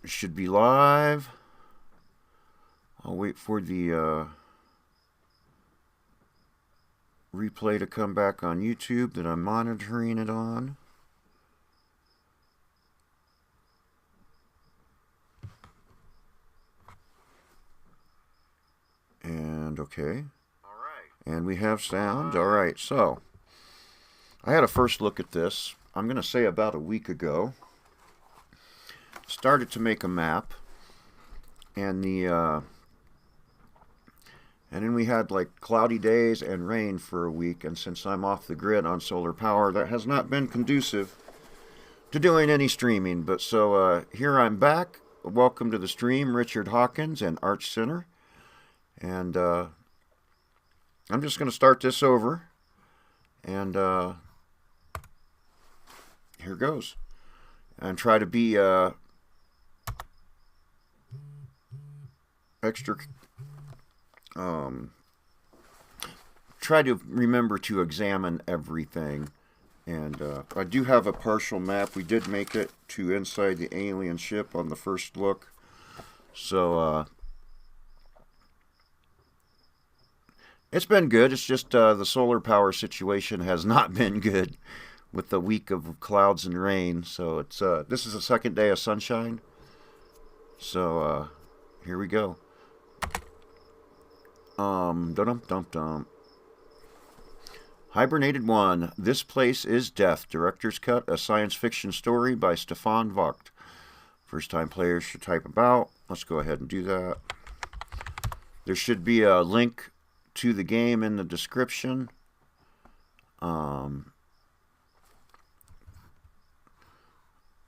Should be live. I'll wait for the replay to come back on YouTube that I'm monitoring it on. And okay. All right. And we have sound. All right, so I had a first look at this. I'm going to say about a week ago. Started to make a map, and then we had like cloudy days and rain for a week. And since I'm off the grid on solar power, that has not been conducive to doing any streaming. But so here I'm back. Welcome to the stream, Richard Hawkins and Arch Center. And I'm just going to start this over. And here goes. And try to be extra. Try to remember to examine everything. And I do have a partial map. We did make it to inside the alien ship on the first look. So it's been good. It's just the solar power situation has not been good with the week of clouds and rain. So it's this is the second day of sunshine. So here we go. Dum-dum-dum-dum. Hibernated1. This Place is Death. Director's Cut. A science fiction story by Stefan Vogt. First time players should type about. Let's go ahead and do that. There should be a link to the game in the description.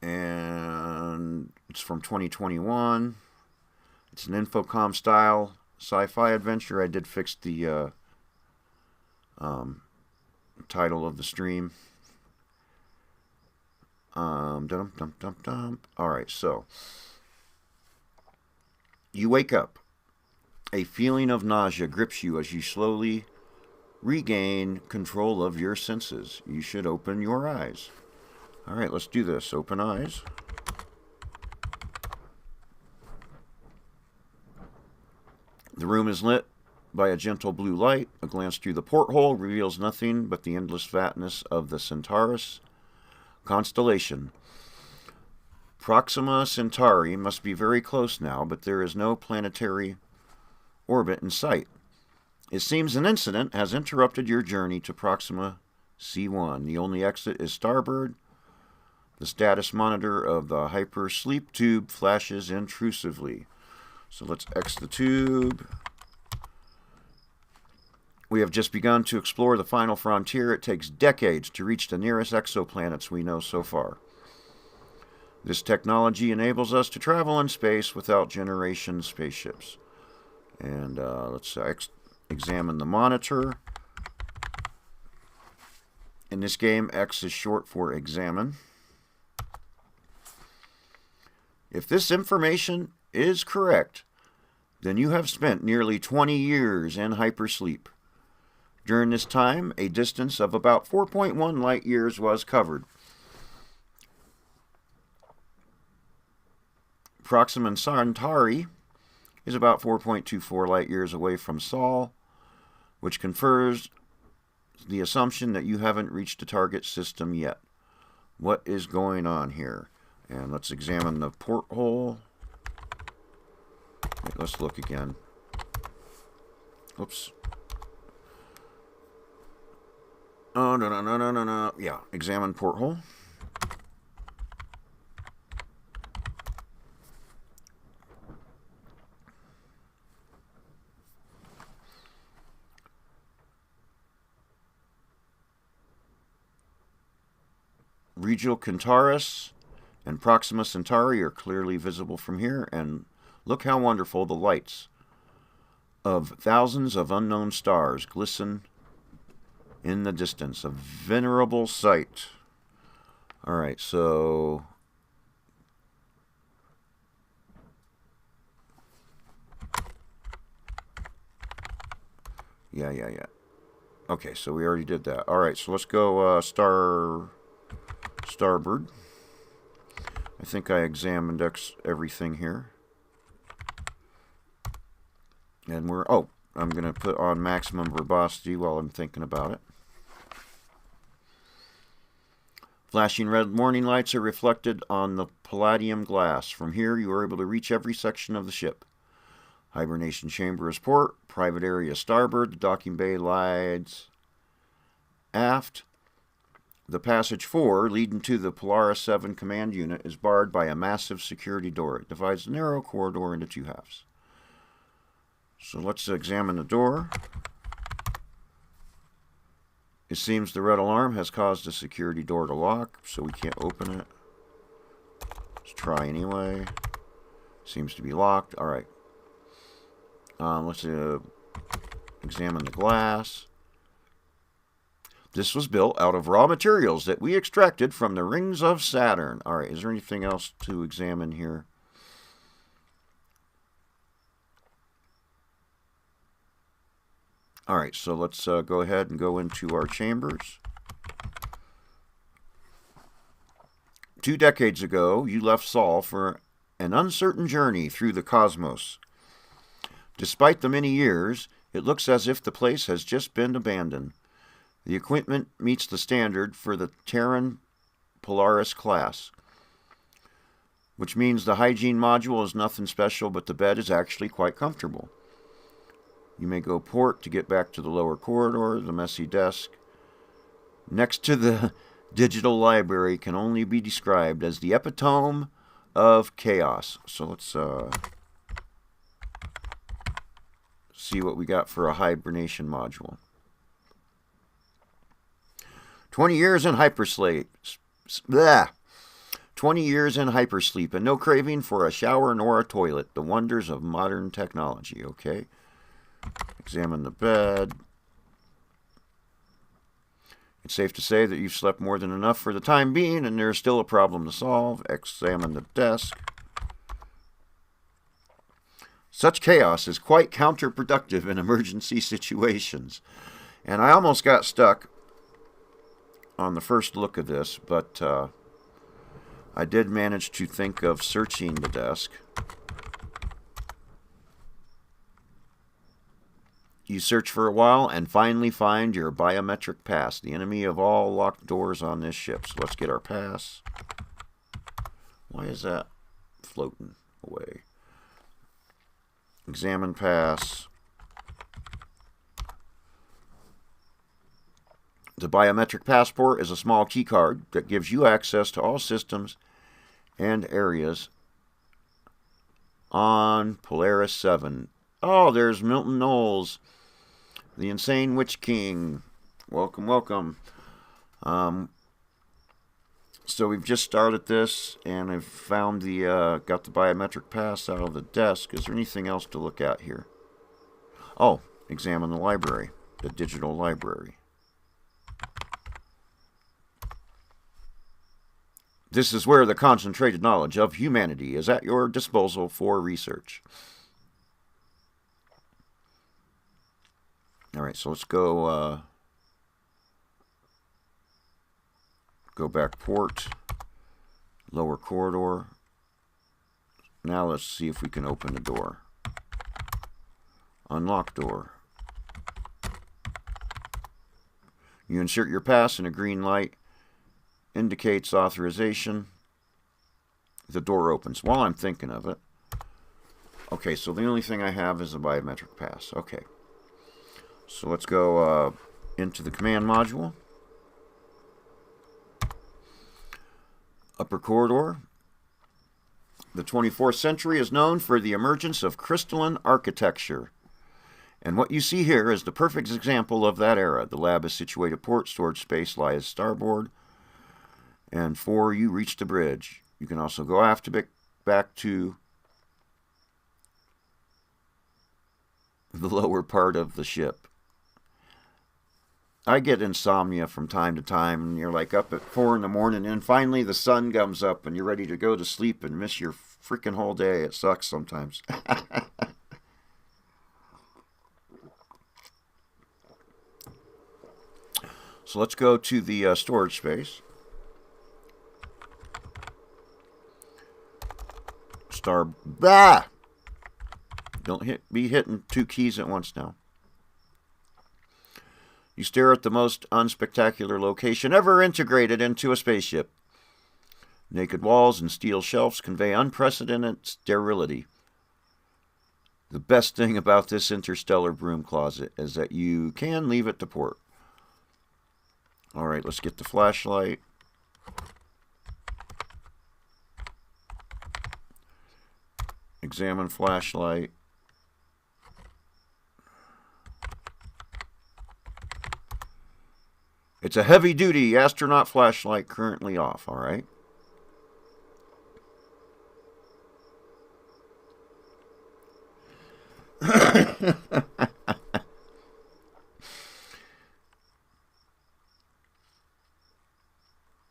And it's from 2021. It's an Infocom style sci-fi adventure. I did fix the title of the stream. Alright, so you wake up. A feeling of nausea grips you as you slowly regain control of your senses. You should open your eyes. Alright, let's do this. Open eyes. The room is lit by a gentle blue light. A glance through the porthole reveals nothing but the endless fatness of the Centaurus constellation. Proxima Centauri must be very close now, but there is no planetary orbit in sight. It seems an incident has interrupted your journey to Proxima C1. The only exit is starboard. The status monitor of the hyper sleep tube flashes intrusively. So let's X the tube. We have just begun to explore the final frontier. It takes decades to reach the nearest exoplanets we know so far. This technology enables us to travel in space without generation spaceships. And let's examine the monitor. In this game, X is short for examine. If this information is correct, then you have spent nearly 20 years in hypersleep. During this time, a distance of about 4.1 light years was covered. Proxima Centauri is about 4.24 light years away from Sol, which confers the assumption that you haven't reached the target system yet. What is going on here? And let's examine the porthole. Wait, let's look again. Oops. Oh, no. Yeah, examine porthole. Regional Centaurus and Proxima Centauri are clearly visible from here, and look how wonderful the lights of thousands of unknown stars glisten in the distance. A venerable sight. Alright, so yeah. Okay, so we already did that. Alright, so let's go starboard. I think I examined everything here. And I'm going to put on maximum verbosity while I'm thinking about it. Flashing red warning lights are reflected on the palladium glass. From here, you are able to reach every section of the ship. Hibernation chamber is port, private area starboard, the docking bay lies aft. The passage 4, leading to the Polaris 7 command unit, is barred by a massive security door. It divides the narrow corridor into two halves. So let's examine the door. It seems the red alarm has caused the security door to lock, so we can't open it. Let's try anyway. Seems to be locked. Alright. Let's examine the glass. This was built out of raw materials that we extracted from the rings of Saturn. Alright, is there anything else to examine here? Alright, so let's go ahead and go into our chambers. 2 decades ago, you left Sol for an uncertain journey through the cosmos. Despite the many years, it looks as if the place has just been abandoned. The equipment meets the standard for the Terran Polaris class, which means the hygiene module is nothing special, but the bed is actually quite comfortable. You may go port to get back to the lower corridor. The messy desk next to the digital library can only be described as the epitome of chaos. So let's see what we got for a hibernation module. 20 years in hypersleep. 20 years in hypersleep and no craving for a shower nor a toilet. The wonders of modern technology. Okay. Examine the bed. It's safe to say that you've slept more than enough for the time being, and there's still a problem to solve. Examine the desk. Such chaos is quite counterproductive in emergency situations. And I almost got stuck on the first look of this, but I did manage to think of searching the desk. You search for a while and finally find your biometric pass, the enemy of all locked doors on this ship. So let's get our pass. Why is that floating away? Examine pass. The biometric passport is a small key card that gives you access to all systems and areas on Polaris 7. Oh, there's Milton Knowles, the insane Witch King. Welcome, welcome. So we've just started this, and I've found got the biometric pass out of the desk. Is there anything else to look at here? Oh, examine the library, the digital library. This is where the concentrated knowledge of humanity is at your disposal for research. All right, so let's go back port, lower corridor. Now let's see if we can open the door. Unlock door. You insert your pass and a green light indicates authorization. The door opens. While I'm thinking of it. Okay, so the only thing I have is a biometric pass. Okay. So let's go into the command module. Upper corridor. The 24th century is known for the emergence of crystalline architecture. And what you see here is the perfect example of that era. The lab is situated port, storage space lies starboard. And 4, you reach the bridge. You can also go aft back to the lower part of the ship. I get insomnia from time to time, and you're like up at 4 in the morning, and finally the sun comes up, and you're ready to go to sleep and miss your freaking whole day. It sucks sometimes. So let's go to the storage space. star... Ah! Don't be hitting two keys at once now. You stare at the most unspectacular location ever integrated into a spaceship. Naked walls and steel shelves convey unprecedented sterility. The best thing about this interstellar broom closet is that you can leave it to port. Alright, let's get the flashlight. Examine flashlight. It's a heavy-duty astronaut flashlight currently off, alright?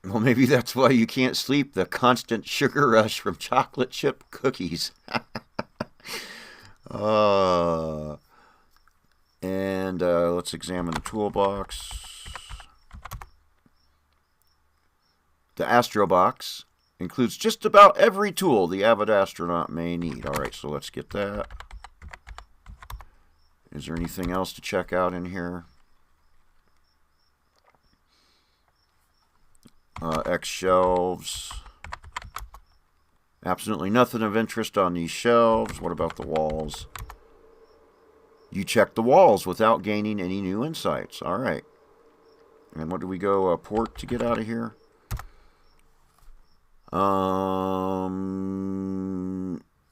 Well, maybe that's why you can't sleep. The constant sugar rush from chocolate chip cookies. And let's examine the toolbox. The Astro Box includes just about every tool the avid astronaut may need. Alright, so let's get that. Is there anything else to check out in here? X shelves. Absolutely nothing of interest on these shelves. What about the walls? You check the walls without gaining any new insights. Alright. And what do we go port to get out of here?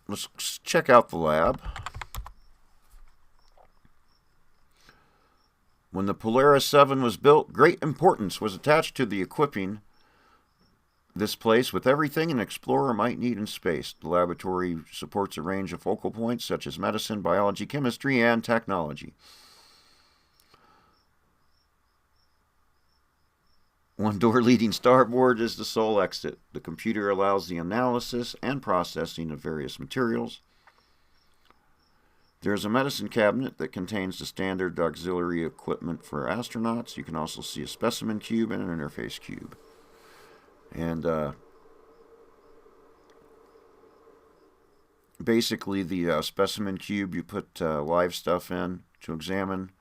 Let's check out the lab. When the Polaris 7 was built, great importance was attached to the equipping this place with everything an explorer might need in space. The laboratory supports a range of focal points such as medicine, biology, chemistry, and technology. One door leading starboard is the sole exit. The computer allows the analysis and processing of various materials. There is a medicine cabinet that contains the standard auxiliary equipment for astronauts. You can also see a specimen cube and an interface cube. And basically the specimen cube you put live stuff in to examine.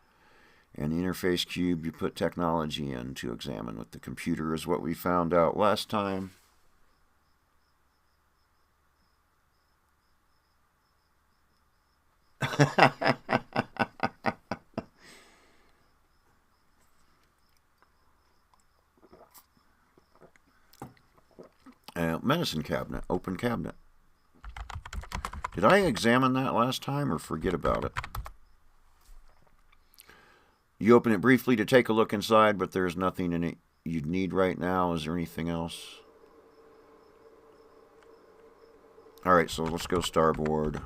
And the interface cube, you put technology in to examine with the computer, is what we found out last time. Medicine cabinet, open cabinet. Did I examine that last time or forget about it? You open it briefly to take a look inside, but there's nothing in it you'd need right now. Is there anything else? Alright, so let's go starboard.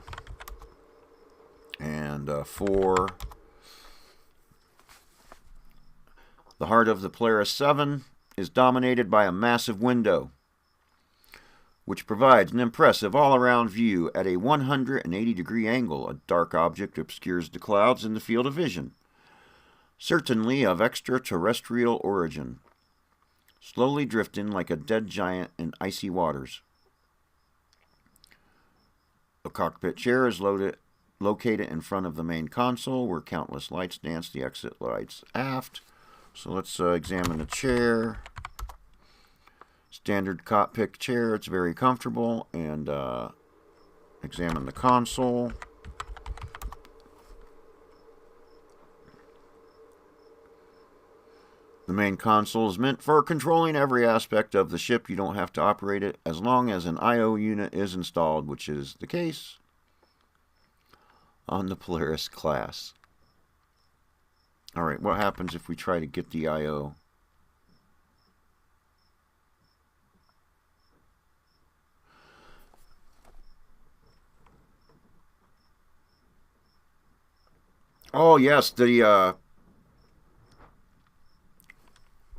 And 4. The heart of the Polaris 7 is dominated by a massive window, which provides an impressive all-around view at a 180-degree angle. A dark object obscures the clouds in the field of vision, certainly of extraterrestrial origin, slowly drifting like a dead giant in icy waters. A cockpit chair is located in front of the main console, where countless lights dance the exit lights aft. So let's examine the chair. Standard cockpit chair, it's very comfortable. And examine the console. The main console is meant for controlling every aspect of the ship. You don't have to operate it as long as an I/O unit is installed, which is the case on the Polaris class. Alright, what happens if we try to get the I/O? Oh, yes, the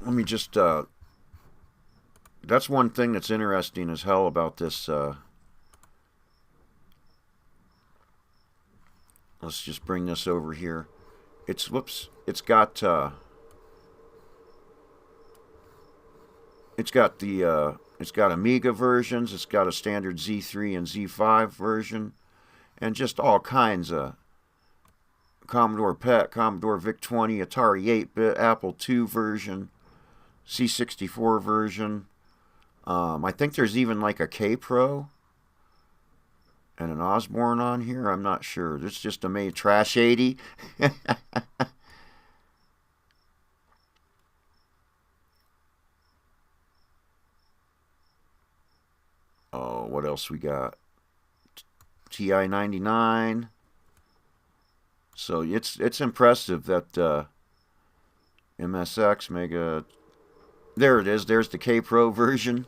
let me just, that's one thing that's interesting as hell about this, let's just bring this over here. It's, it's got the It's got Amiga versions. It's got a standard Z3 and Z5 version. And just all kinds of Commodore PET, Commodore VIC-20, Atari 8-bit, Apple II version, C64 version. I think there's even like a K-Pro and an Osborne on here. I'm not sure. This is just a made Trash 80. Oh, what else we got? TI-99. So it's impressive that MSX Mega. There it is. There's the K-Pro version.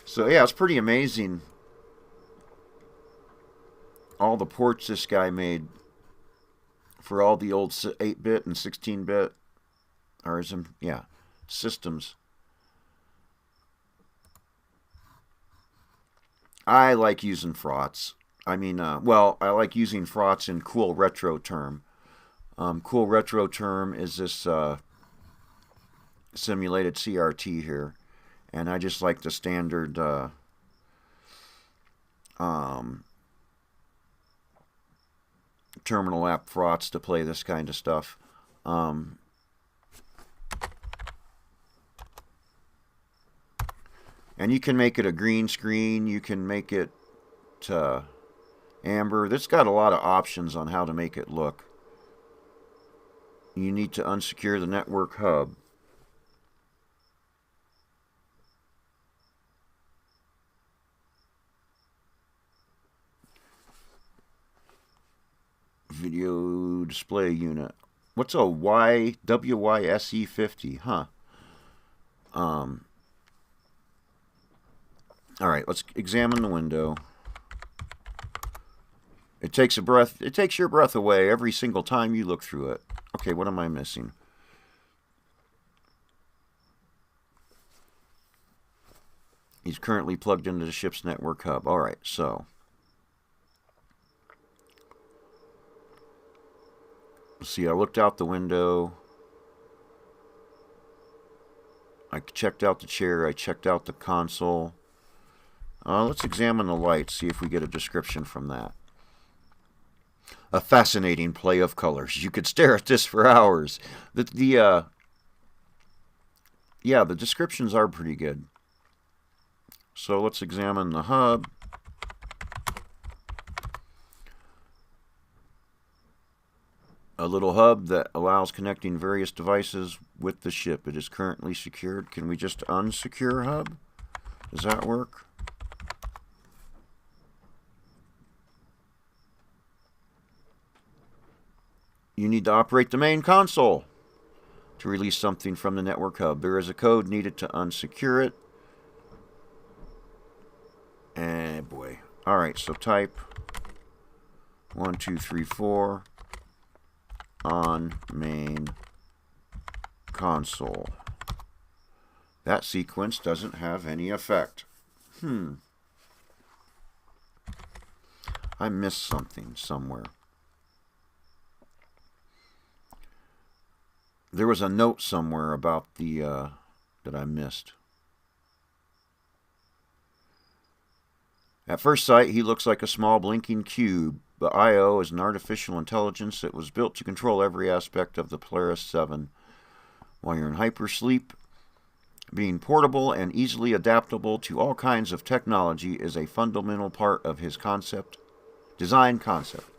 So yeah, it's pretty amazing. All the ports this guy made for all the old 8-bit and 16-bit, or yeah, systems. I like using frauds. I mean, I like using frauds in Cool Retro Term. Cool Retro Term is this simulated CRT here, and I just like the standard terminal app frauds to play this kind of stuff. And you can make it a green screen. You can make it amber. It's got a lot of options on how to make it look. You need to unsecure the network hub. Video display unit. What's a WYSE50? Huh. All right, let's examine the window. It takes your breath away every single time you look through it. Okay, what am I missing? He's currently plugged into the ship's network hub. All right, so let's see, I looked out the window. I checked out the chair. I checked out the console. Let's examine the lights, see if we get a description from that. A fascinating play of colors. You could stare at this for hours. The descriptions are pretty good. So let's examine the hub. A little hub that allows connecting various devices with the ship. It is currently secured. Can we just unsecure hub? Does that work? You need to operate the main console to release something from the network hub. There is a code needed to unsecure it. And boy. Alright, so type 1234 on main console. That sequence doesn't have any effect. I missed something somewhere. There was a note somewhere about the that I missed. At first sight, he looks like a small blinking cube, but I/O is an artificial intelligence that was built to control every aspect of the Polaris 7. While you're in hypersleep, being portable and easily adaptable to all kinds of technology is a fundamental part of his design concept.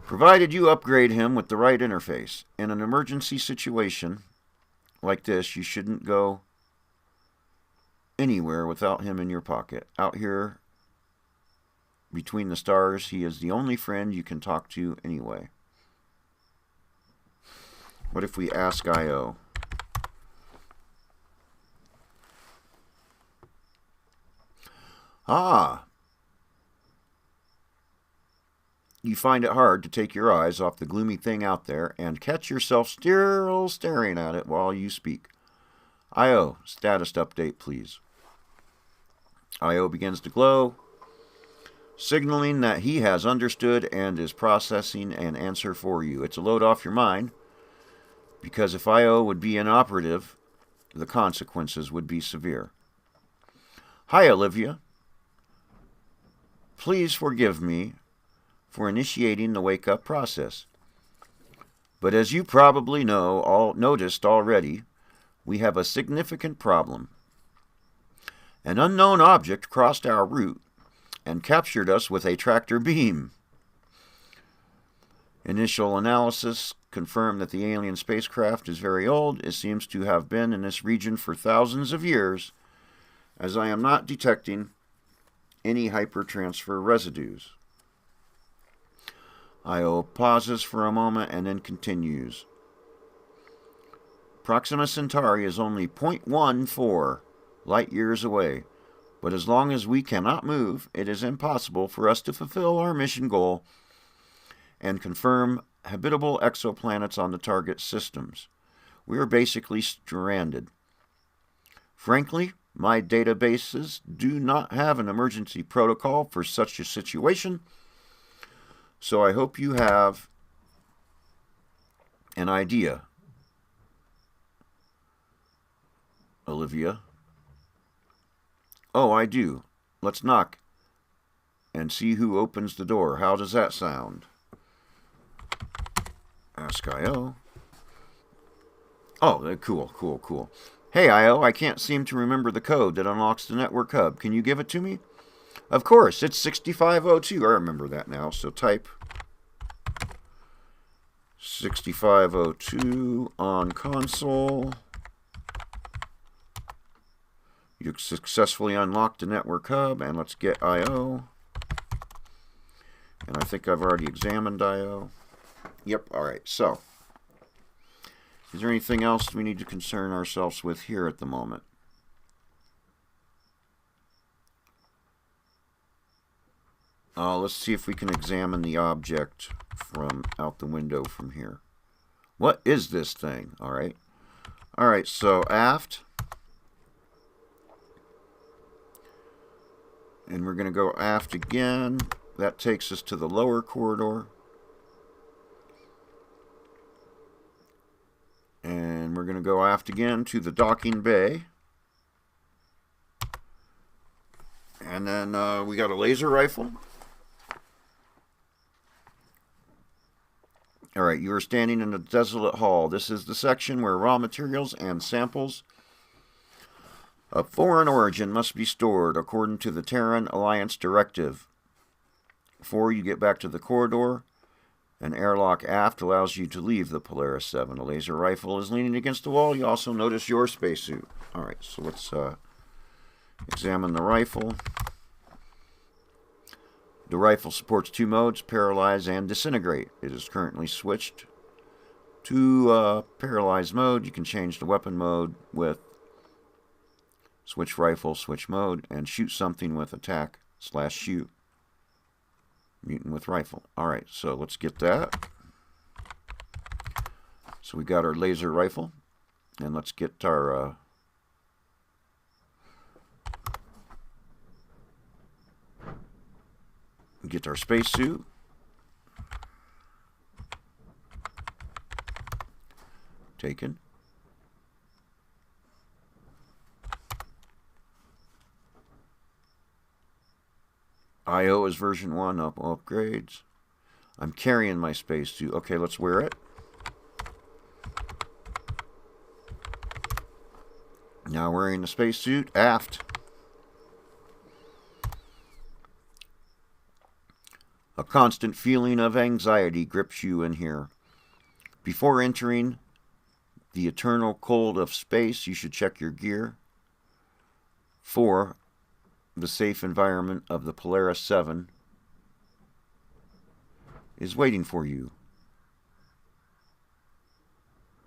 Provided you upgrade him with the right interface. In an emergency situation like this, you shouldn't go anywhere without him in your pocket. Out here, between the stars, he is the only friend you can talk to anyway. What if we ask I/O? You find it hard to take your eyes off the gloomy thing out there and catch yourself still staring at it while you speak. I/O, status update, please. I/O begins to glow, signaling that he has understood and is processing an answer for you. It's a load off your mind, because if I/O would be inoperative, the consequences would be severe. Hi, Olivia. Please forgive me for initiating the wake-up process. But as you probably noticed already, we have a significant problem. An unknown object crossed our route and captured us with a tractor beam. Initial analysis confirmed that the alien spacecraft is very old. It seems to have been in this region for thousands of years, as I am not detecting any hypertransfer residues. Io pauses for a moment and then continues. Proxima Centauri is only 0.14 light years away, but as long as we cannot move, it is impossible for us to fulfill our mission goal and confirm habitable exoplanets on the target systems. We are basically stranded. Frankly, my databases do not have an emergency protocol for such a situation, so I hope you have an idea, Olivia. Oh, I do. Let's knock and see who opens the door. How does that sound? Ask IO. Oh, cool. Hey, IO, I can't seem to remember the code that unlocks the network hub. Can you give it to me? Of course, it's 6502. I remember that now. So type 6502 on console. You successfully unlocked the network hub, and let's get IO. And I think I've already examined IO. Yep, alright, so. Is there anything else we need to concern ourselves with here at the moment? Let's see if we can examine the object from out the window from here. What is this thing? Alright. Alright, so aft. And we're going to go aft again. That takes us to the lower corridor. And we're going to go aft again to the docking bay. And then we got a laser rifle. Alright, you are standing in a desolate hall. This is the section where raw materials and samples of foreign origin must be stored according to the Terran Alliance Directive. Before you get back to the corridor, an airlock aft allows you to leave the Polaris 7. A laser rifle is leaning against the wall. You also notice your spacesuit. Alright, so let's examine the rifle. The rifle supports two modes, paralyze and disintegrate. It is currently switched to paralyzed mode. You can change the weapon mode with switch rifle, switch mode, and shoot something with attack/shoot. Mutant with rifle. Alright, so let's get that. So we got our laser rifle. And let's get our spacesuit. Taken. IO is version 1 upgrades. I'm carrying my spacesuit. Okay, let's wear it. Now wearing the spacesuit aft. A constant feeling of anxiety grips you in here. Before entering the eternal cold of space, you should check your gear. 4. The safe environment of the Polaris 7 is waiting for you.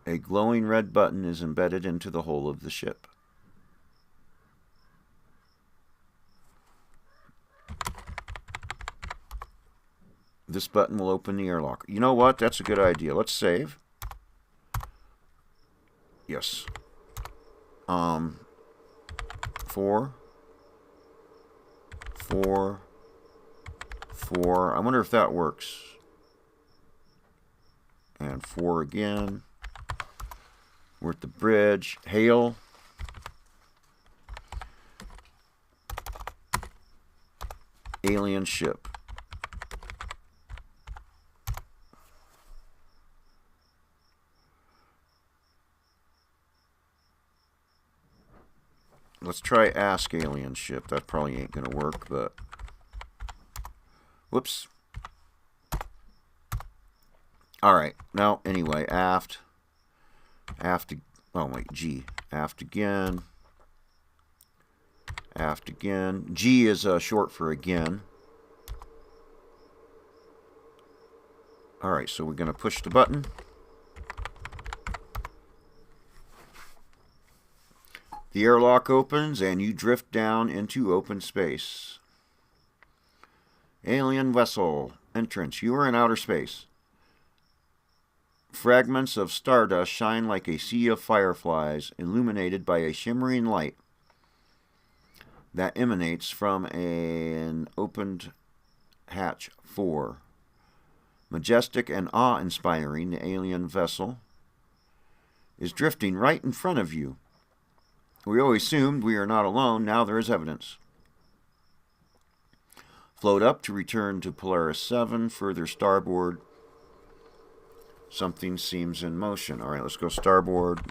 A glowing red button is embedded into the hull of the ship. This button will open the airlock. You know what? That's a good idea. Let's save. Yes. 4. I wonder if that works. And 4 again. We're at the bridge. Hail. alien ship. Let's try ask alien ship. That probably ain't going to work, but... Whoops. Alright, now, anyway, aft. Aft, oh wait, G. Aft again. Aft again. G is short for again. Alright, so we're going to push the button. The airlock opens and you drift down into open space. Alien vessel. Entrance. You are in outer space. Fragments of stardust shine like a sea of fireflies, illuminated by a shimmering light that emanates from an opened hatch 4. Majestic and awe-inspiring, the alien vessel is drifting right in front of you. We always assumed we are not alone. Now there is evidence. Float up to return to Polaris 7. Further starboard. Something seems in motion. All right, let's go starboard.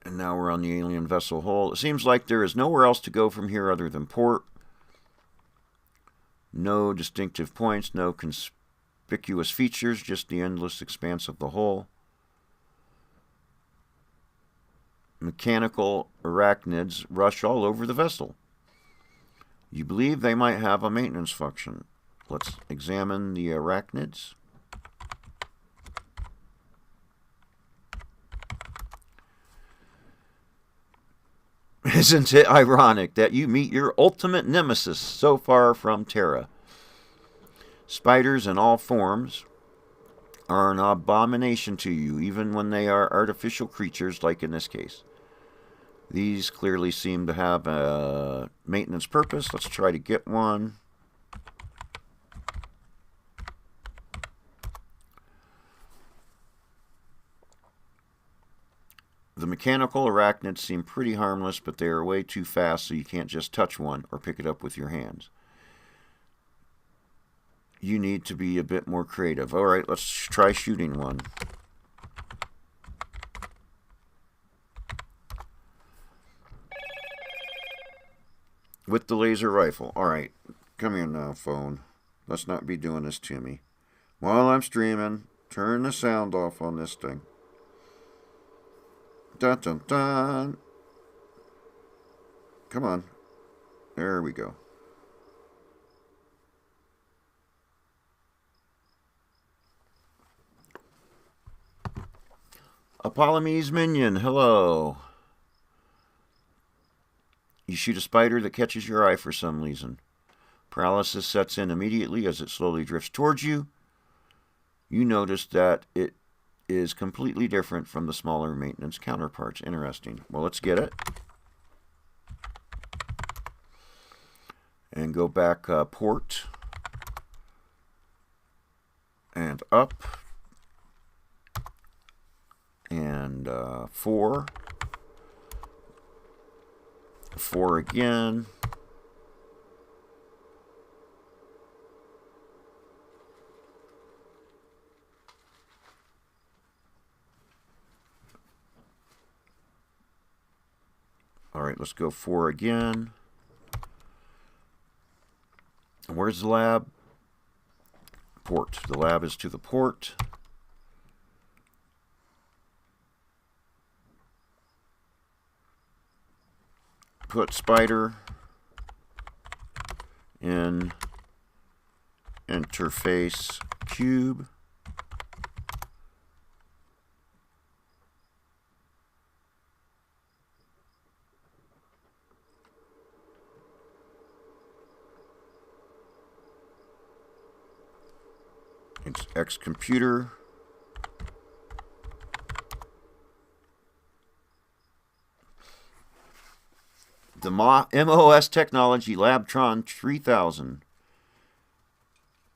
And now we're on the alien vessel hull. It seems like there is nowhere else to go from here other than port. No distinctive points, no conspicuous features, just the endless expanse of the hull. Mechanical arachnids rush all over the vessel. You believe they might have a maintenance function. Let's examine the arachnids. Isn't it ironic that you meet your ultimate nemesis so far from Terra? Spiders in all forms are an abomination to you, even when they are artificial creatures, like in this case. These clearly seem to have a maintenance purpose. Let's try to get one. The mechanical arachnids seem pretty harmless, but they are way too fast, so you can't just touch one or pick it up with your hands. You need to be a bit more creative. All right, let's try shooting one. With the laser rifle. All right, come here now, phone. Let's not be doing this to me. While I'm streaming, turn the sound off on this thing. Dun dun dun. Come on. There we go. Apollomese minion, hello. You shoot a spider that catches your eye for some reason. Paralysis sets in immediately as it slowly drifts towards you. You notice that it is completely different from the smaller maintenance counterparts. Interesting. Well, let's get it. And go back port. And up. And 4. 4 again. All right, let's go 4 again. Where's the lab? Port. The lab is to the port. Put spider in interface cube. It's X computer. The MOS Technology Labtron 3000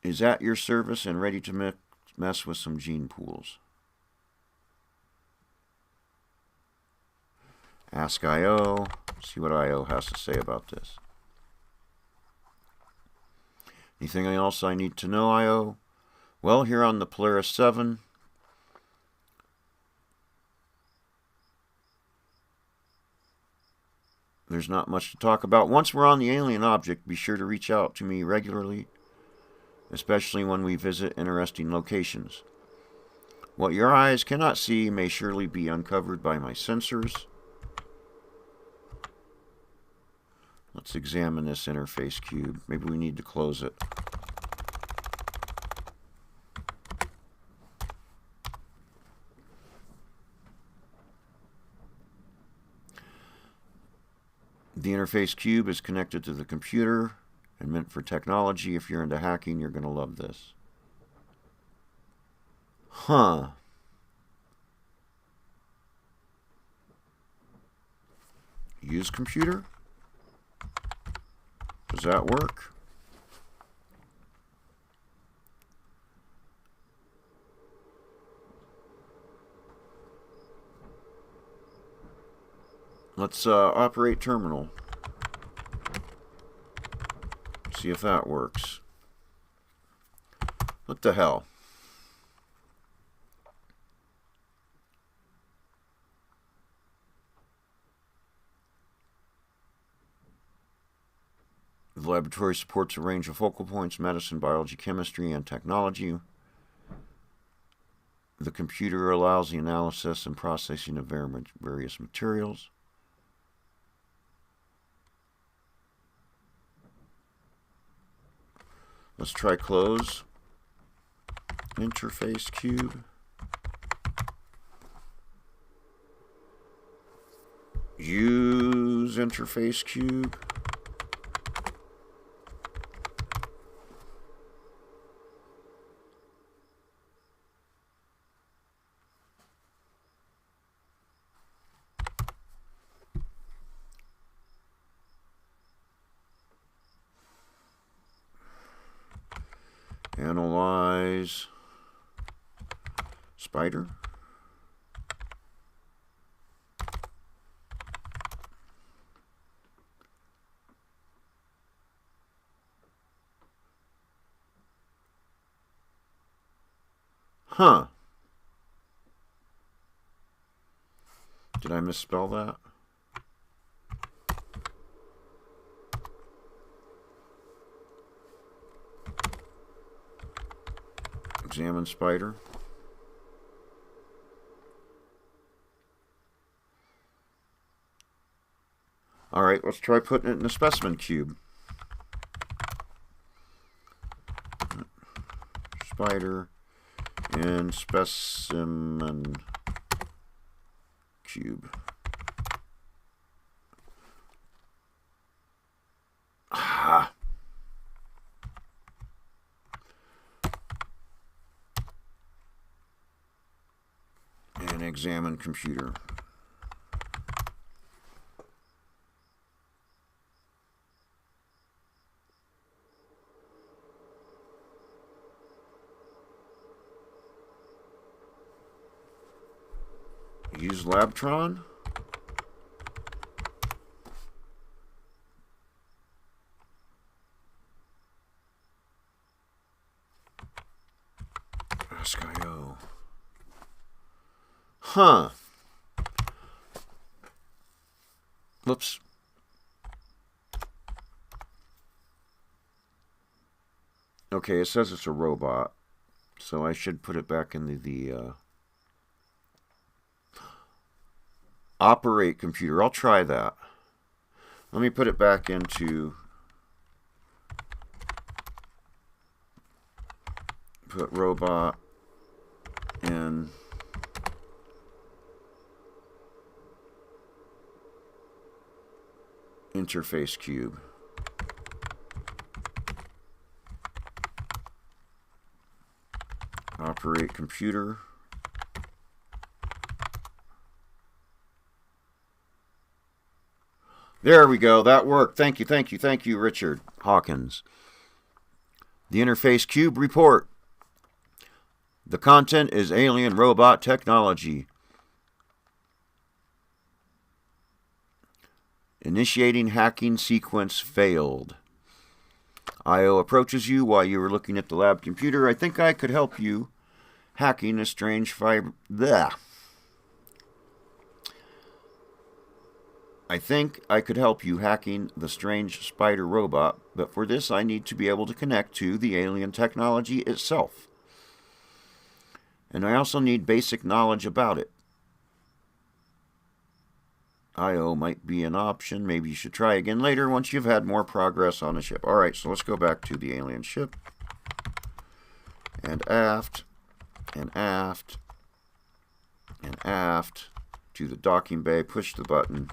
is at your service and ready to mess with some gene pools. Ask IO. See what IO has to say about this. Anything else I need to know, IO? Well, here on the Polaris 7, there's not much to talk about. Once we're on the alien object, be sure to reach out to me regularly, especially when we visit interesting locations. What your eyes cannot see may surely be uncovered by my sensors. Let's examine this interface cube. Maybe we need to close it. The interface cube is connected to the computer and meant for technology. If you're into hacking, you're going to love this. Huh. Use computer? Does that work? Let's operate terminal. See if that works. What the hell? The laboratory supports a range of focal points: medicine, biology, chemistry, and technology. The computer allows the analysis and processing of various materials. Let's try close. Interface cube. Use interface cube. Analyze spider. Huh. Did I misspell that? Examine spider. All right, let's try putting it in a specimen cube. Spider and specimen cube. Ah. And examine computer. Use Labtron. Ask IO. Huh. Whoops. Okay, it says it's a robot, so I should put it back in the operate computer. I'll try that. Let me put it back into put robot in interface cube. Operate computer. There we go. That worked. Thank you, Richard Hawkins. The interface cube report. The content is alien robot technology. Initiating hacking sequence failed. IO approaches you while you were looking at the lab computer. I think I could help you hacking a strange fiber. Blech. I think I could help you hacking the strange spider robot, but for this I need to be able to connect to the alien technology itself. And I also need basic knowledge about it. IO might be an option. Maybe you should try again later once you've had more progress on the ship. Alright, so let's go back to the alien ship. And aft, and aft, and aft to the docking bay. Push the button.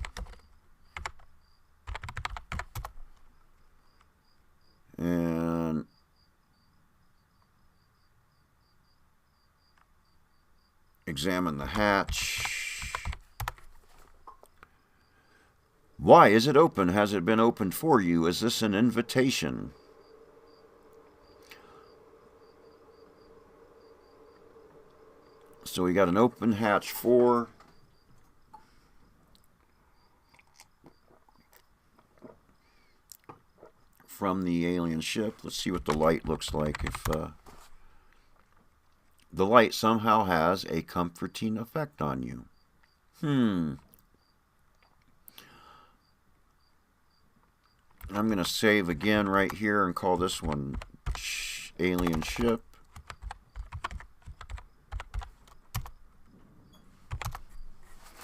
And examine the hatch. Why is it open? Has it been opened for you? Is this an invitation? So we got an open hatch 4. From the alien ship. Let's see what the light looks like. If the light somehow has a comforting effect on you. I'm going to save again right here and call this one alien ship.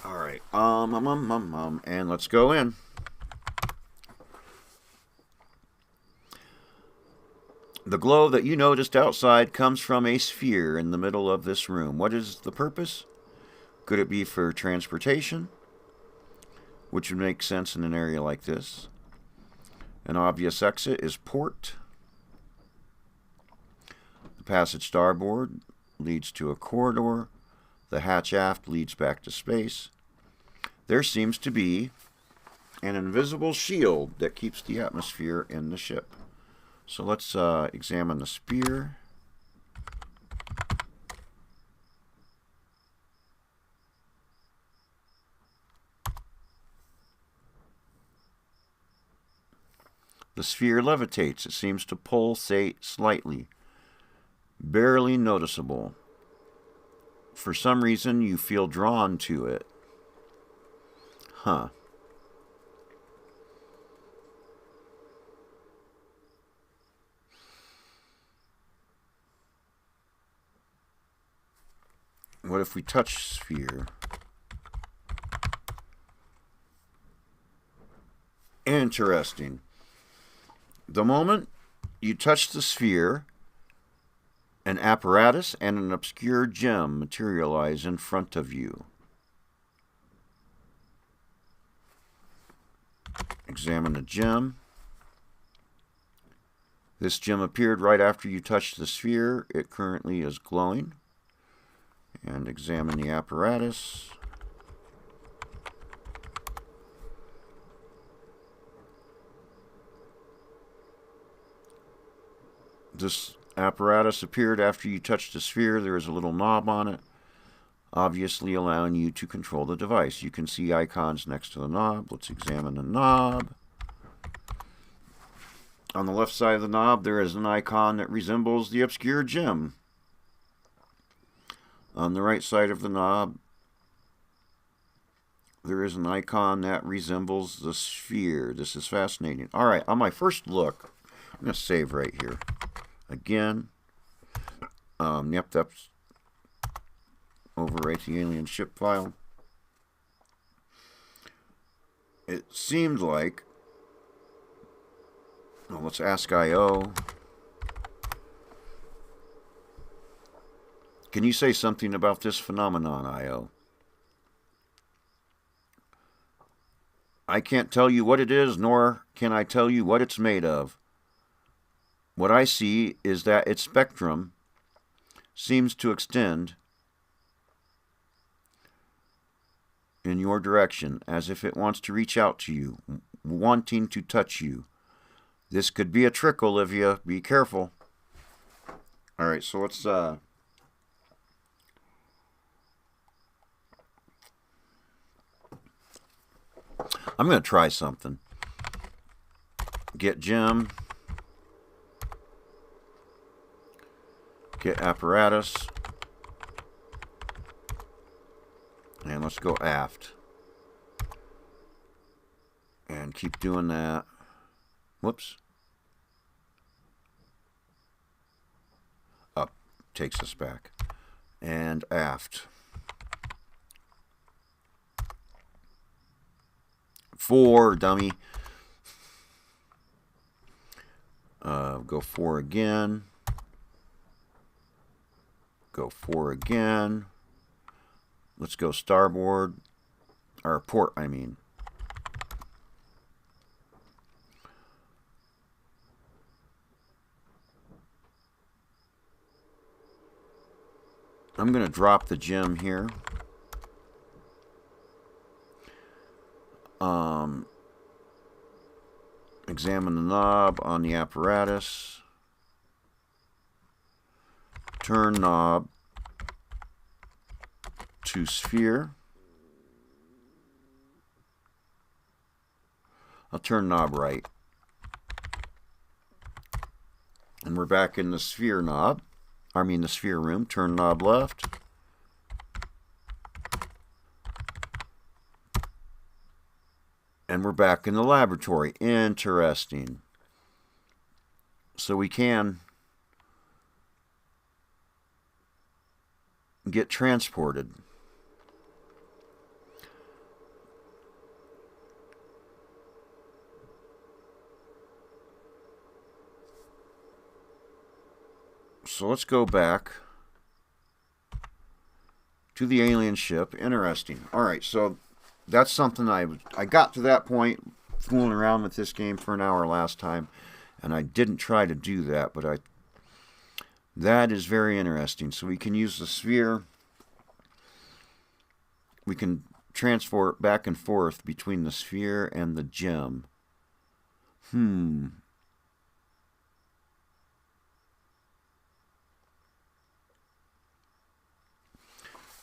Alright, and let's go in. The glow that you noticed outside comes from a sphere in the middle of this room. What is the purpose? Could it be for transportation? Which would make sense in an area like this. An obvious exit is port. The passage starboard leads to a corridor. The hatch aft leads back to space. There seems to be an invisible shield that keeps the atmosphere in the ship. So let's examine the spear. The sphere levitates. It seems to pulsate slightly, barely noticeable. For some reason, you feel drawn to it. Huh. What if we touch sphere? Interesting. The moment you touch the sphere, an apparatus and an obscure gem materialize in front of you. Examine the gem. This gem appeared right after you touched the sphere. It currently is glowing. And examine the apparatus. This apparatus appeared after you touched the sphere. There is a little knob on it, obviously allowing you to control the device. You can see icons next to the knob. Let's examine the knob. On the left side of the knob, there is an icon that resembles the obscure gem. On the right side of the knob, there is an icon that resembles the sphere. This is fascinating. All right, on my first look, I'm going to save right here. Again, yep, that's overwrite the alien ship file. It seemed like, well, let's ask IO. Can you say something about this phenomenon, IO? I can't tell you what it is, nor can I tell you what it's made of. What I see is that its spectrum seems to extend in your direction, as if it wants to reach out to you, wanting to touch you. This could be a trick, Olivia. Be careful. All right, so let's I'm going to try something. Get gem. Get apparatus. And let's go aft. And keep doing that. Whoops. Up takes us back. And aft. 4, dummy. Go 4 again. Go 4 again. Let's go starboard. Or port, I mean. I'm going to drop the gem here. Examine the knob on the apparatus. Turn knob to sphere. I'll turn knob right. And we're back in the sphere knob. I mean the sphere room. Turn knob left. And we're back in the laboratory. Interesting. So we can get transported. So let's go back to the alien ship. Interesting. All right, so that's something I got to that point fooling around with this game for an hour last time, and I didn't try to do that, but that is very interesting. So we can use the sphere. We can transport back and forth between the sphere and the gem.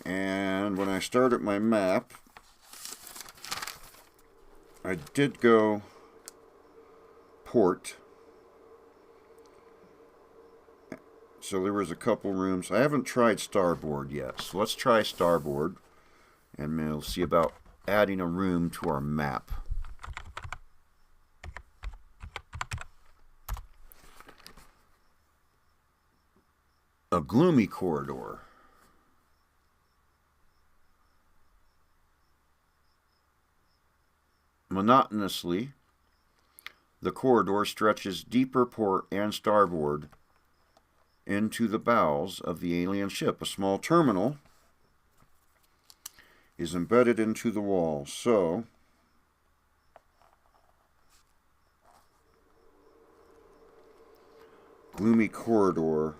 And when I started my map, I did go port. So there was a couple rooms. I haven't tried starboard yet. So let's try starboard. And we'll see about adding a room to our map. A gloomy corridor. Monotonously, the corridor stretches deeper port and starboard into the bowels of the alien ship. A small terminal is embedded into the wall. So, gloomy corridor.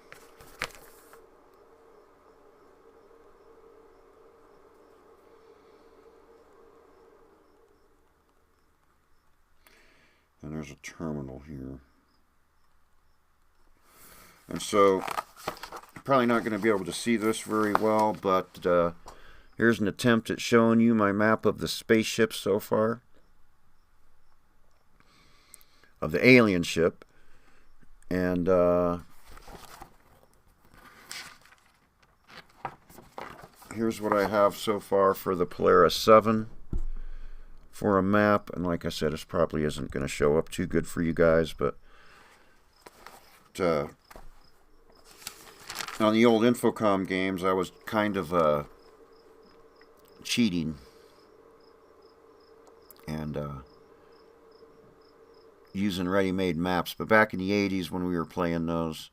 And there's a terminal here. And so, probably not going to be able to see this very well, but here's an attempt at showing you my map of the spaceship so far. Of the alien ship. And here's what I have so far for the Polaris 7 for a map. And like I said, this probably isn't going to show up too good for you guys, but on the old Infocom games, I was kind of cheating and using ready-made maps. But back in the 80s when we were playing those,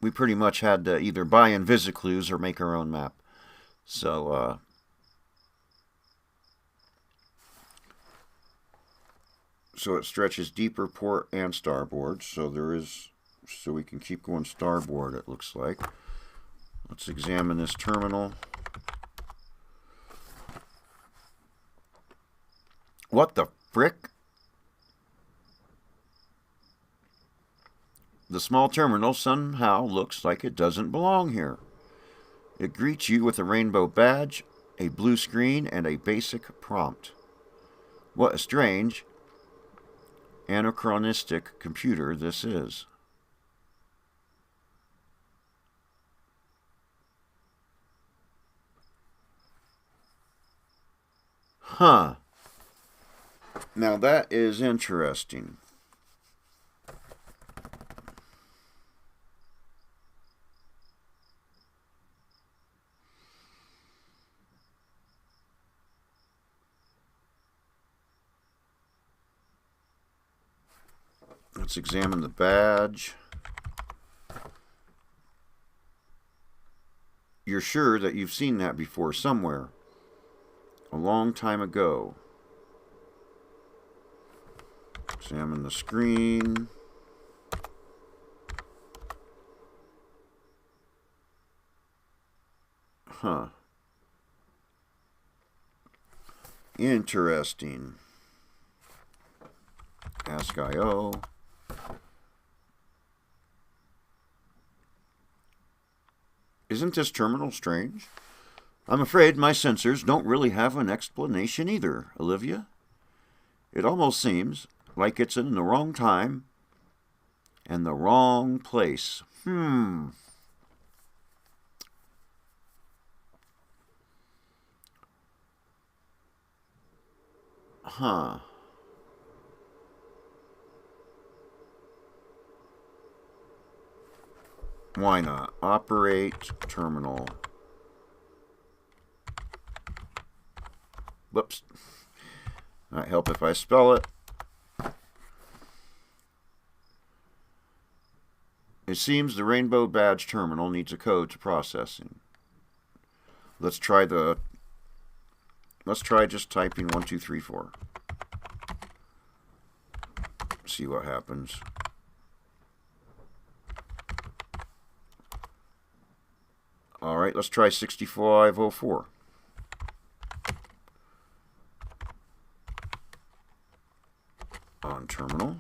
we pretty much had to either buy Invisiclues or make our own map. So so it stretches deeper port and starboard. So we can keep going starboard, it looks like. Let's examine this terminal. What the frick? The small terminal somehow looks like it doesn't belong here. It greets you with a rainbow badge a blue screen, and a basic prompt. What a strange, anachronistic computer this is. Huh. Now that is interesting. Let's examine the badge. You're sure that you've seen that before somewhere. A long time ago. Examine the screen. Huh. Interesting. Ask IO. Isn't this terminal strange? I'm afraid my sensors don't really have an explanation either, Olivia. It almost seems like it's in the wrong time and the wrong place. Huh. Why not? Operate terminal. Whoops. Might help if I spell it. It seems the Rainbow Badge terminal needs a code to processing. Let's try just typing 1, 2, 3, 4. See what happens. Alright, let's try 6504. On terminal.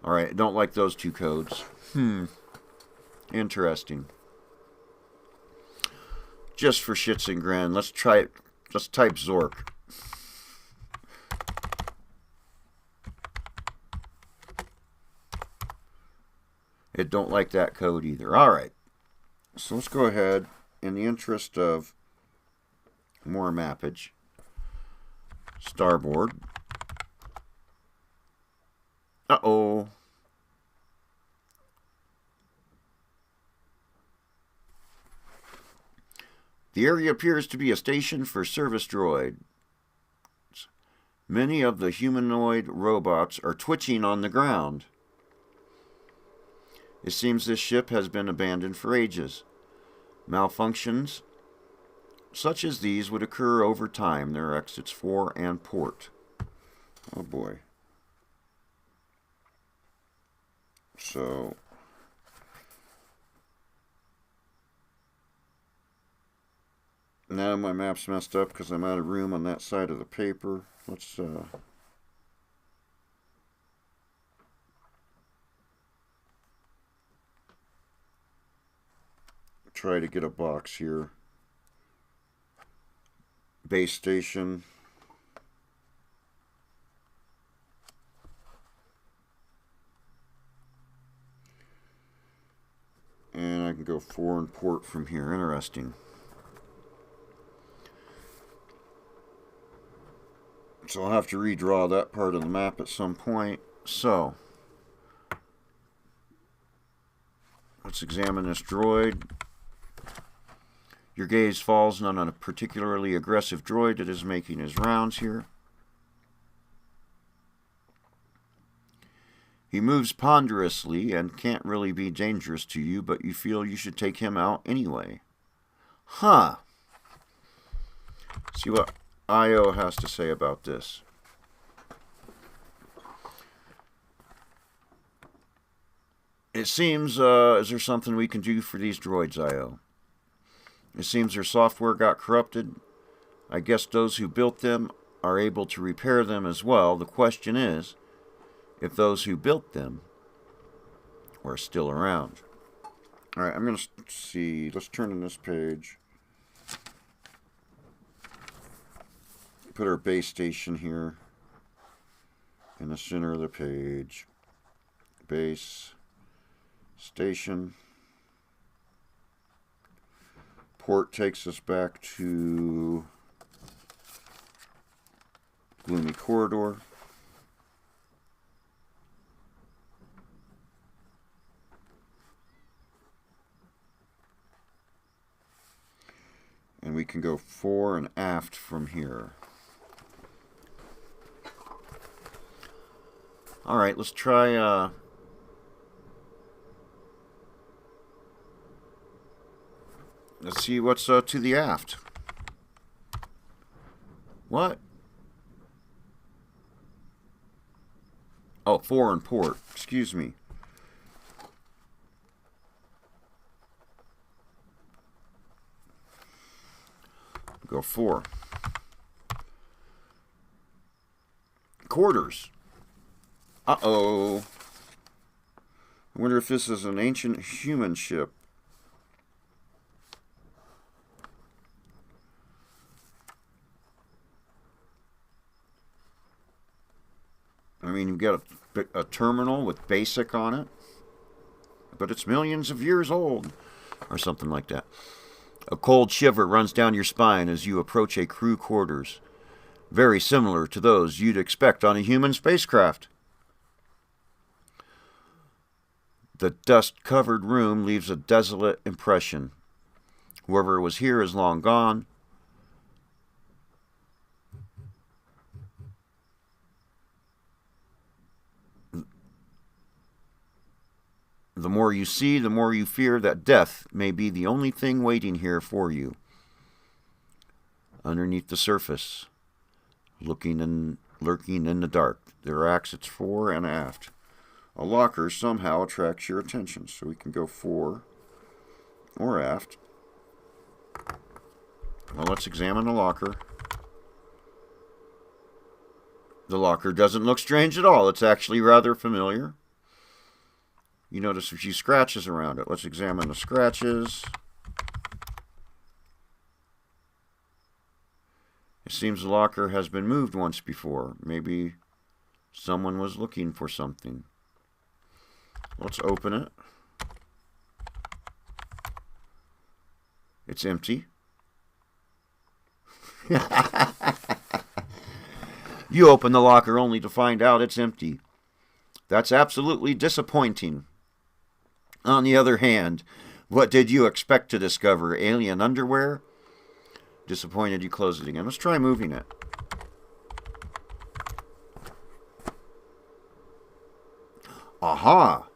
Alright, don't like those two codes. Interesting. Just for shits and grins, let's try it. Just type Zork. It don't like that code either. Alright. So let's go ahead, in the interest of more mappage. Starboard. Uh-oh. The area appears to be a station for service droids. Many of the humanoid robots are twitching on the ground. It seems this ship has been abandoned for ages. Malfunctions such as these would occur over time. There are exits for and port. Oh boy. So now my map's messed up because I'm out of room on that side of the paper. Let's try to get a box here. Base station. And I can go foreign port from here. Interesting. So I'll have to redraw that part of the map at some point. So let's examine this droid. Your gaze falls on a particularly aggressive droid that is making his rounds here. He moves ponderously and can't really be dangerous to you, but you feel you should take him out anyway. Huh. See what IO has to say about this. It seems, is there something we can do for these droids, IO? It seems their software got corrupted. I guess those who built them are able to repair them as well. The question is, if those who built them were still around. All right, I'm going to see. Let's turn to this page. Put our base station here in the center of the page. Base station. Port takes us back to Gloomy Corridor. And we can go fore and aft from here. All right, let's try let's see what's to the aft. What? Oh, fore and port. Excuse me. Go fore. Quarters. Uh-oh. I wonder if this is an ancient human ship. I mean, you've got a terminal with basic on it, but it's millions of years old, or something like that. A cold shiver runs down your spine as you approach a crew quarters, very similar to those you'd expect on a human spacecraft. The dust-covered room leaves a desolate impression. Whoever was here is long gone. The more you see, the more you fear that death may be the only thing waiting here for you. Underneath the surface, lurking in the dark, there are exits fore and aft. A locker somehow attracts your attention, so we can go fore or aft. Well, let's examine the locker. The locker doesn't look strange at all. It's actually rather familiar. You notice a few scratches around it. Let's examine the scratches. It seems the locker has been moved once before. Maybe someone was looking for something. Let's open it. It's empty. You open the locker only to find out it's empty. That's absolutely disappointing. On the other hand, what did you expect to discover? Alien underwear? Disappointed, you close it again. Let's try moving it. Aha!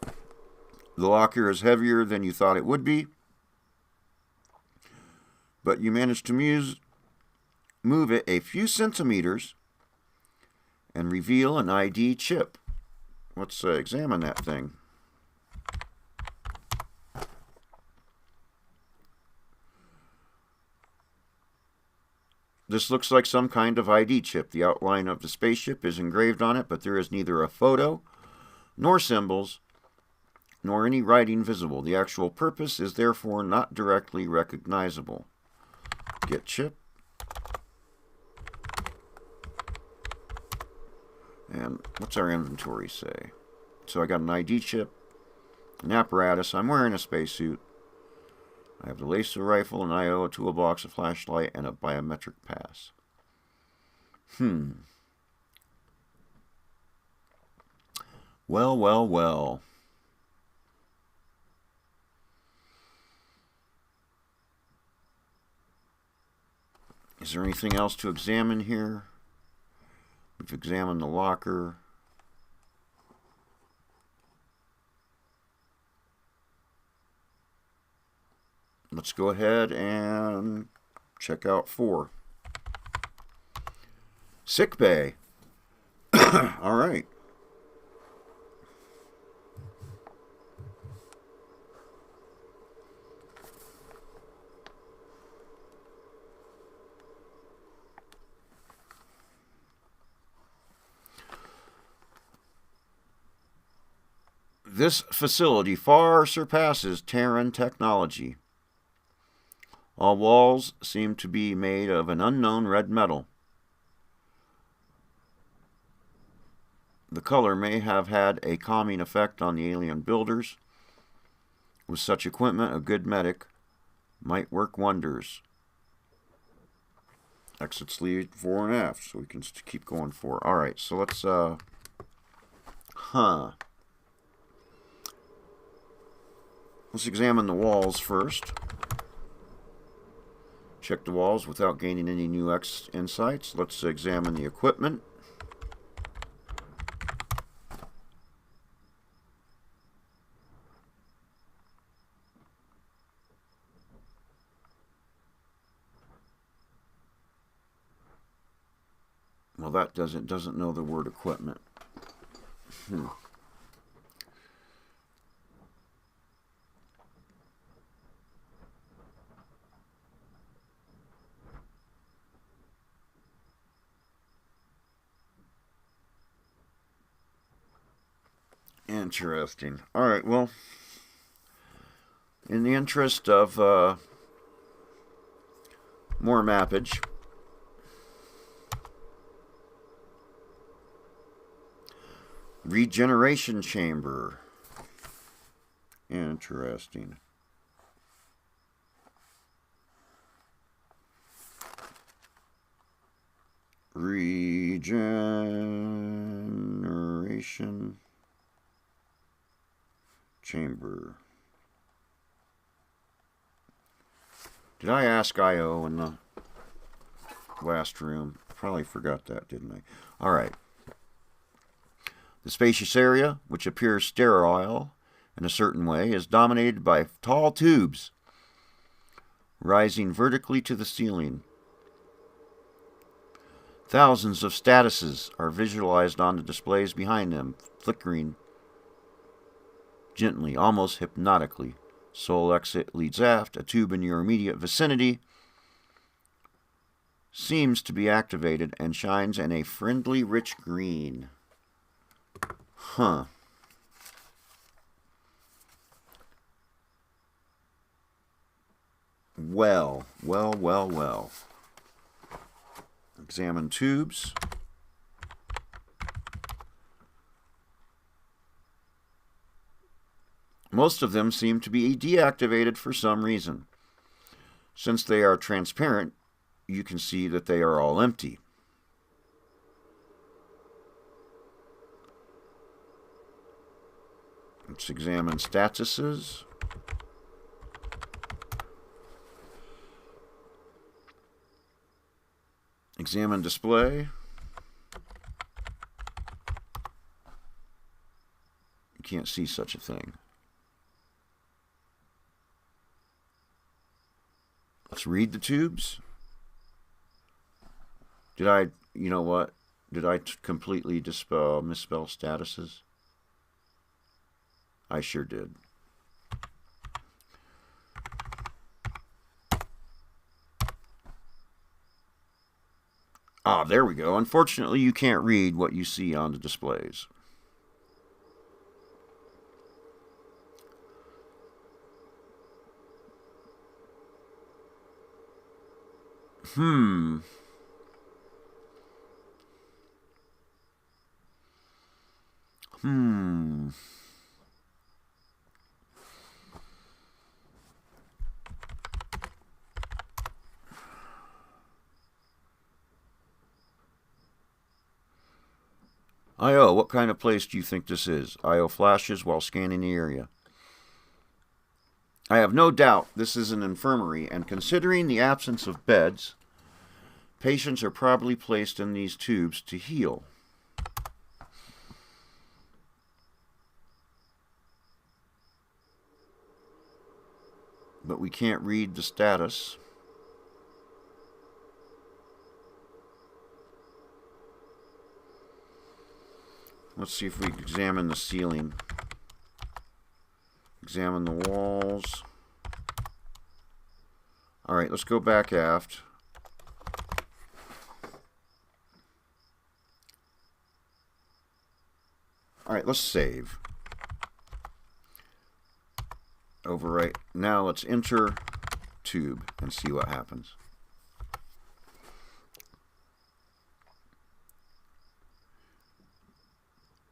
The locker is heavier than you thought it would be, but you managed to move it a few centimeters and reveal an ID chip. Let's examine that thing. This looks like some kind of ID chip. The outline of the spaceship is engraved on it, but there is neither a photo, nor symbols, nor any writing visible. The actual purpose is therefore not directly recognizable. Get chip. And what's our inventory say? So I got an ID chip, an apparatus. I'm wearing a spacesuit. I have the laser rifle, an IO, a toolbox, a flashlight, and a biometric pass. Well, well, well. Is there anything else to examine here? We've examined the locker. Let's go ahead and check out 4. Sick bay. All right. This facility far surpasses Terran technology. All walls seem to be made of an unknown red metal. The color may have had a calming effect on the alien builders. With such equipment, a good medic might work wonders. Exits lead 4 and F, so we can keep going 4. Alright, so let's, let's examine the walls first. Check the walls without gaining any new insights. Let's examine the equipment. Well, that doesn't know the word equipment. Interesting. All right, well, in the interest of more mappage, regeneration chamber. Interesting. Regeneration chamber. Did I ask IO in the last room? Probably forgot that, didn't I? All right. The spacious area, which appears sterile in a certain way, is dominated by tall tubes rising vertically to the ceiling. Thousands of statuses are visualized on the displays behind them, flickering gently, almost hypnotically. Sole exit leads aft. A tube in your immediate vicinity seems to be activated and shines in a friendly, rich green. Huh. Well. Examine tubes. Most of them seem to be deactivated for some reason. Since they are transparent, you can see that they are all empty. Let's examine statuses. Examine display. You can't see such a thing. Let's read the tubes. Did I, you know what? Did I completely misspell statuses? I sure did. Ah, there we go. Unfortunately, you can't read what you see on the displays. IO, what kind of place do you think this is? IO flashes while scanning the area. I have no doubt this is an infirmary, and considering the absence of beds, patients are probably placed in these tubes to heal. But we can't read the status. Let's see if we examine the ceiling. Examine the walls. Alright, let's go back aft. Alright, let's save. Overwrite. Now let's enter tube and see what happens.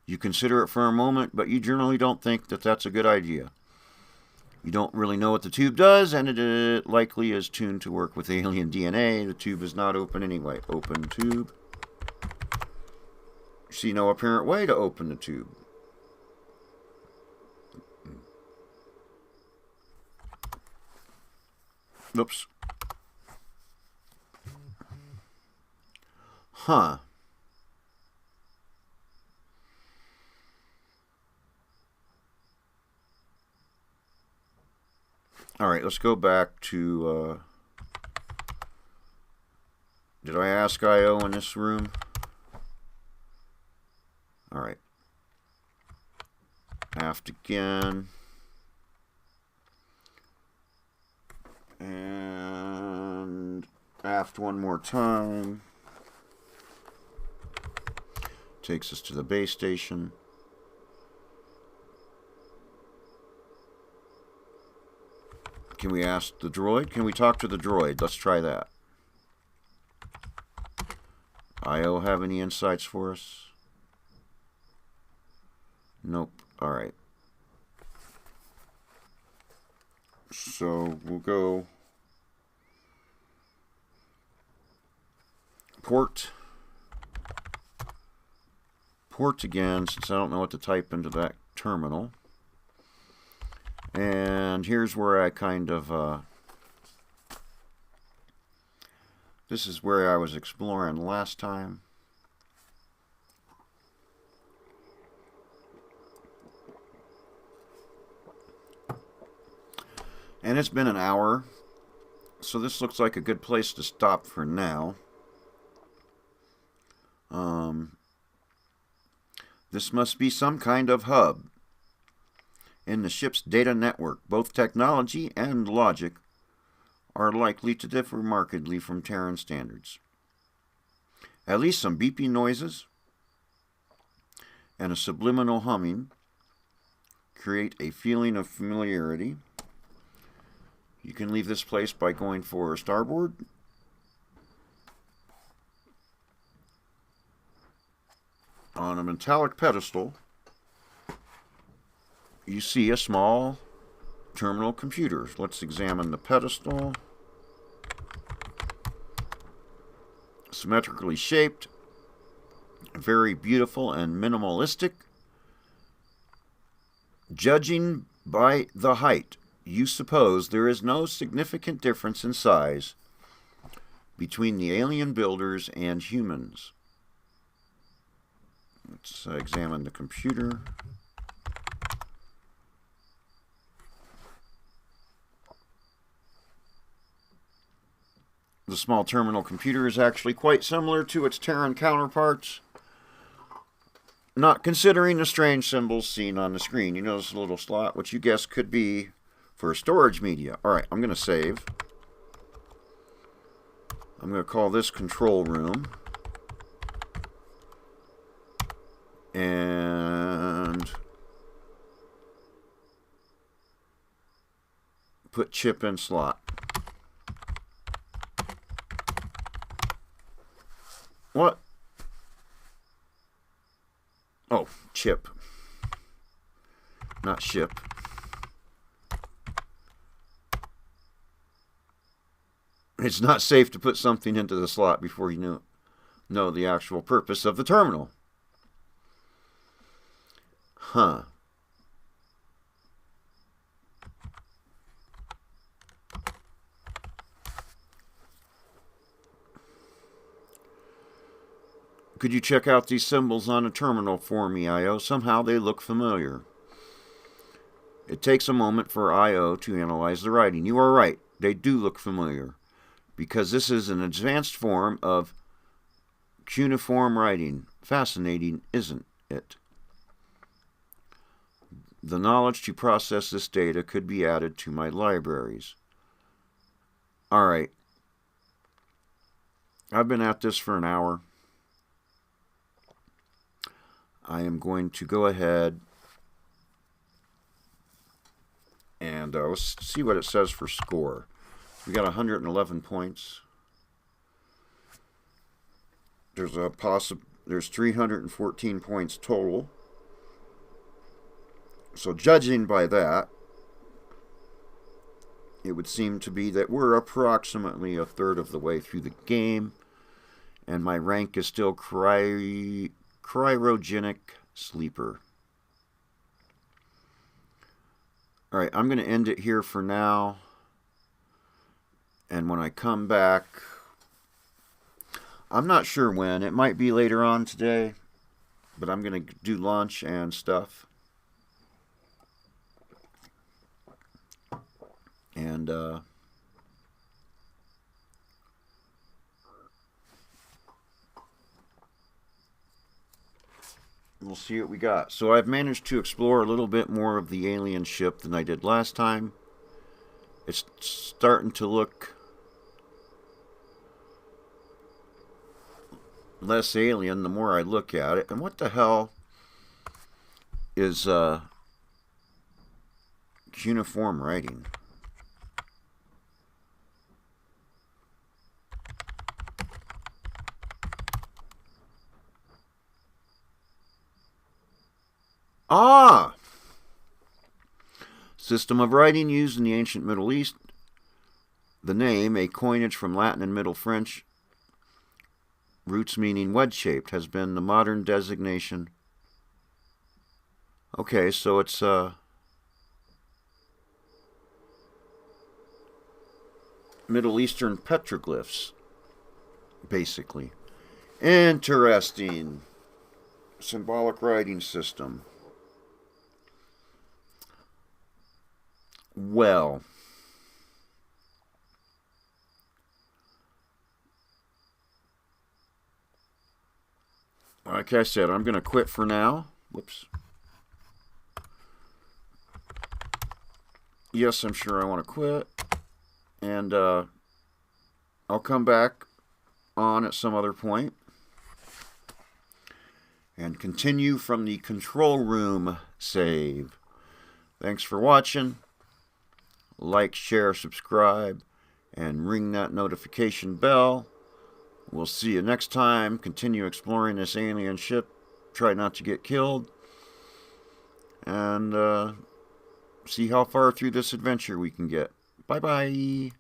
You consider it for a moment, but you generally don't think that that's a good idea. You don't really know what the tube does, and it likely is tuned to work with alien DNA. The tube is not open anyway. Open tube. See no apparent way to open the tube. Oops. Huh. All right, let's go back to, did I ask I.O. in this room? All right. Aft again. And aft one more time. Takes us to the base station. Can we ask the droid? Can we talk to the droid? Let's try that. I.O. have any insights for us? Nope. All right. So we'll go port again, since I don't know what to type into that terminal. And here's where I kind of, this is where I was exploring last time. And it's been an hour, so this looks like a good place to stop for now. This must be some kind of hub in the ship's data network. Both technology and logic are likely to differ markedly from Terran standards. At least some beeping noises and a subliminal humming create a feeling of familiarity. You can leave this place by going for starboard. On a metallic pedestal, you see a small terminal computer. Let's examine the pedestal. Symmetrically shaped, very beautiful and minimalistic. Judging by the height, you suppose there is no significant difference in size between the alien builders and humans. Let's examine the computer. The small terminal computer is actually quite similar to its Terran counterparts, not considering the strange symbols seen on the screen. You notice a little slot, which you guess could be for storage media. All right, I'm going to save. I'm going to call this control room. And put chip in slot. What? Oh, chip. Not ship. It's not safe to put something into the slot before you know the actual purpose of the terminal. Huh. Could you check out these symbols on a terminal for me, I.O.? Somehow they look familiar. It takes a moment for I.O. to analyze the writing. You are right. They do look familiar, because this is an advanced form of cuneiform writing. Fascinating, isn't it? The knowledge to process this data could be added to my libraries. All right. I've been at this for an hour. I am going to go ahead and let's see what it says for score. We got 111 points. There's 314 points total. So judging by that, it would seem to be that we're approximately a third of the way through the game, and my rank is still cryogenic sleeper. Alright, I'm going to end it here for now, and when I come back, I'm not sure when, it might be later on today, but I'm going to do lunch and stuff. And we'll see what we got. So I've managed to explore a little bit more of the alien ship than I did last time. It's starting to look less alien the more I look at it. And what the hell is cuneiform writing? Ah! System of writing used in the ancient Middle East. The name, a coinage from Latin and Middle French, roots meaning wedge-shaped, has been the modern designation. Okay, so it's Middle Eastern petroglyphs, basically. Interesting. Symbolic writing system. Well, like I said, I'm going to quit for now. Whoops. Yes, I'm sure I want to quit. And I'll come back on at some other point and continue from the control room save. Thanks for watching. Like, share, subscribe, and ring that notification bell. We'll see you next time. Continue exploring this alien ship. Try not to get killed. And see how far through this adventure we can get. Bye-bye.